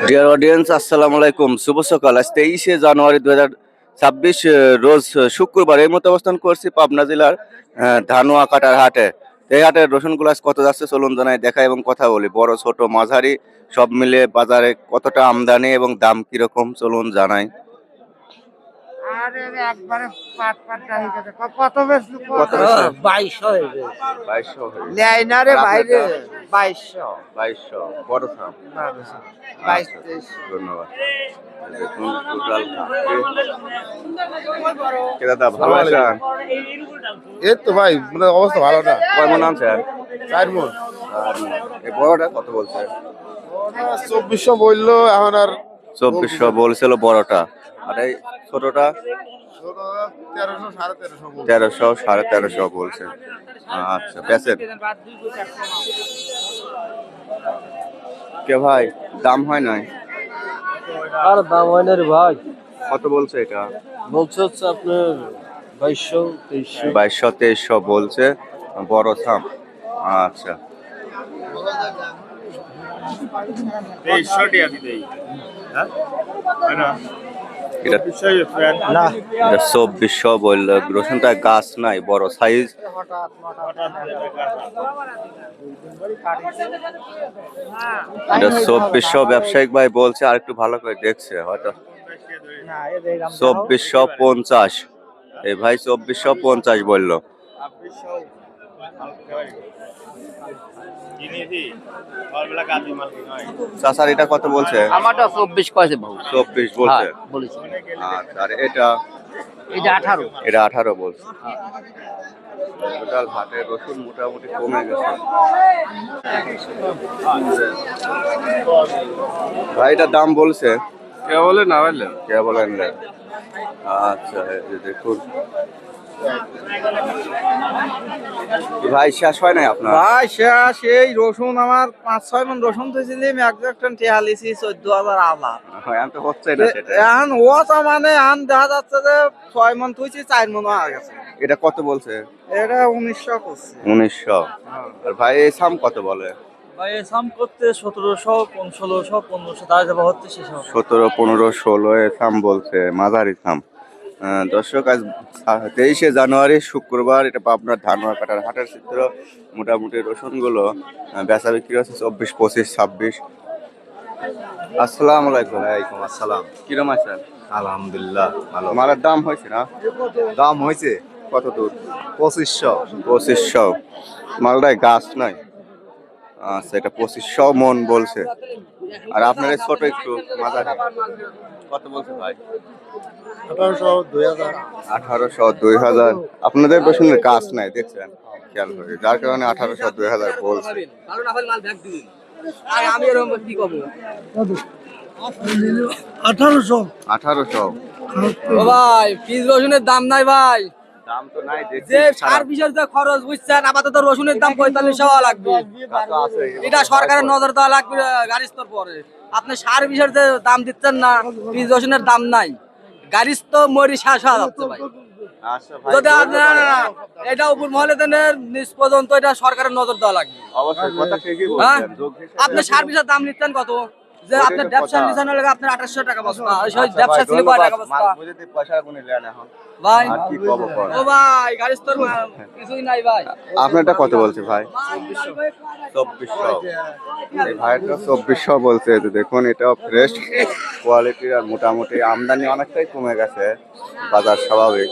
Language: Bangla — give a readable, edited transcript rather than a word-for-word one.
ডিয়ার অডিয়েন্স, আসসালামু আলাইকুম। শুভ সকাল। আজ 23শে জানুয়ারি 2026 রোজ শুক্রবার। এই মতো অবস্থান করছি পাবনা জেলার ধানুয়া কাটার হাটে। এই হাটের রসুনগুলো আজ কত যাচ্ছে চলুন জানাই, দেখা এবং কথা বলি। বড় ছোট মাঝারি সব মিলে বাজারে কতটা আমদানি এবং দাম কিরকম চলুন জানাই। আরে একবারে পাট পাট হয়ে গেছে। কত বেশি কত বেচছো? 2200 হয়ে গেছে। 2200 হয়ে গেছে। লেই না রে আর বাইরে আপনারটা? 2200 2200 বড় থাম। 22 আচ্ছা, 23 ধন্যবাদ। দেখুন টোটাল কে দাদা ভালো আছেন? এই তো ভাই মানে অবস্থা ভালো না। কয় মন আনছেন? 4 মন। আর এই বড়টা কত বলছে? 2400 বললো, এখন আর 2400 বলছিল বড়টা। আর এই ছোটটা 1300 1350 বলছে। 1300 1350 বলছে। আচ্ছা বেচেন কে ভাই? দাম হয় নাই? আর দাম হয় না রে ভাই। কত বলছে এটা? বলছে হচ্ছে আপনার 2200 2300। 2200 2300 বলছে বড় থাম। আচ্ছা 2300 টাকা দিতেই। হ্যাঁ? হয় না? এটা না 2400 বললো। রসুনটা গাছ নাই, বড় সাইজ। এটা 2400 ব্যবসায়িক ভাই বলছে, আর একটু ভালো করে দেখছে হয়তো 2450। এই ভাই 2450 বললো। চাচার এটা কত বলছে? আমারটা 24 কইছে বাবু। 24 বলছে। বলেছি। আচ্ছা আর এটা? এটা 18। এটা 18 বলছে। টোটাল হাটের রসুন মোটামুটি কমে গেছে। ভাই এটা দাম বলছে? কে বলে না বললে? কে বলেন না? আচ্ছা এই যে দেখুন ভাই শেষ হয় নাই আপনার? ভাই শেষ এই রসুন আমার 5-6 মন রসুন তুইছিলাম, একজন টিয়া লিছি 14000 আবার। হ্যাঁ আমি তো হচ্ছে না সেটা। এখন ওটা মানে এখন দেখা যাচ্ছে যে 6 মন তুইছি 4 মন হয়ে গেছে। এটা কত বলছে? এটা 1900 করছে। 1900। আর ভাই এই সাম কত বলে? ভাই এসাম করতে 1700 1600 1500 তাই যাবে হচ্ছে শেষ হবে। 17 15 16 এ সাম বলছে, মাঝারি সাম। দর্শক আজ 23শে জানুয়ারি শুক্রবার। এটা পাবনার ধানুয়া কাটার হাটের চিত্র। মোটামুটি রসুনগুলো বেচা বিক্রি হচ্ছে 24 25 26। আসসালামু আলাইকুম। ওয়ালাইকুম আসসালাম। কিরম আছেন? আলহামদুলিল্লাহ ভালো। মালের দাম হয়েছে না? দাম হয়েছে কত দূর? 2500। 2500। মালটায় গাছ নাই। আচ্ছা এটা 2500 মন বলছে। আর আপনার এই ছোট একটু মাঝারি কত বলছে ভাই? 1800 2000। 1800 2000। আপনাদের রসুনের গাছ নাই দেখছেন, খেয়াল করে, যার কারণে 1800 2000 বলছে। ভালো না হলে মাল ব্যাগ দিবেন। আর আমি এরকম কি করব? 1800। 1800 ও ভাই পিস রসুনের দাম নাই ভাই। দাম তো নাই দেখছি। যে সার বিষয়ের যে খরচ বুঝছেন, আপাতত রসুনের দাম 4500 লাগবে। এটা সরকারের নজর দেওয়া লাগবে গাড়ির স্তর পরে। আপনি সার বিষয়ের যে দাম দিচ্ছেন না, পিস রসুনের দাম নাই। গাড়ির তো মরি শেষ হয়ে যাচ্ছে ভাই। আচ্ছা ভাই যদি না, এটা উপর মহলে দেন নিচ পর্যন্ত এটা সরকারের নজর দেওয়া লাগবে। অবশ্যই কথা ঠিকই হ্যাঁ? বলছেন। যোগ হিসেবে আপনি সার বিষয়ের দাম নিচ্ছেন কত? যে ওইটাই আপনার তো ব্যবসা কথা। নিচ্ছেন হলে আপনার 2800 টাকা বস্তা। ওই আচ্ছা ব্যবসা ভাই, ছিল কয় টাকা ধন্যবাদ। মাল বস্তা? বুঝে দিয়ে পয়সা গুনে নেন এখন। ভাই আর কি কব কোন? ও ভাই গাড়ির স্তর কিছুই নাই ভাই। আপনারটা কত বলছে ভাই? 2400। এই ভাইটা 2400 বলছে। তো দেখুন এটাও ফ্রেশ কোয়ালিটির আর মোটামুটি আমদানি অনেকটাই কমে গেছে, বাজার স্বাভাবিক।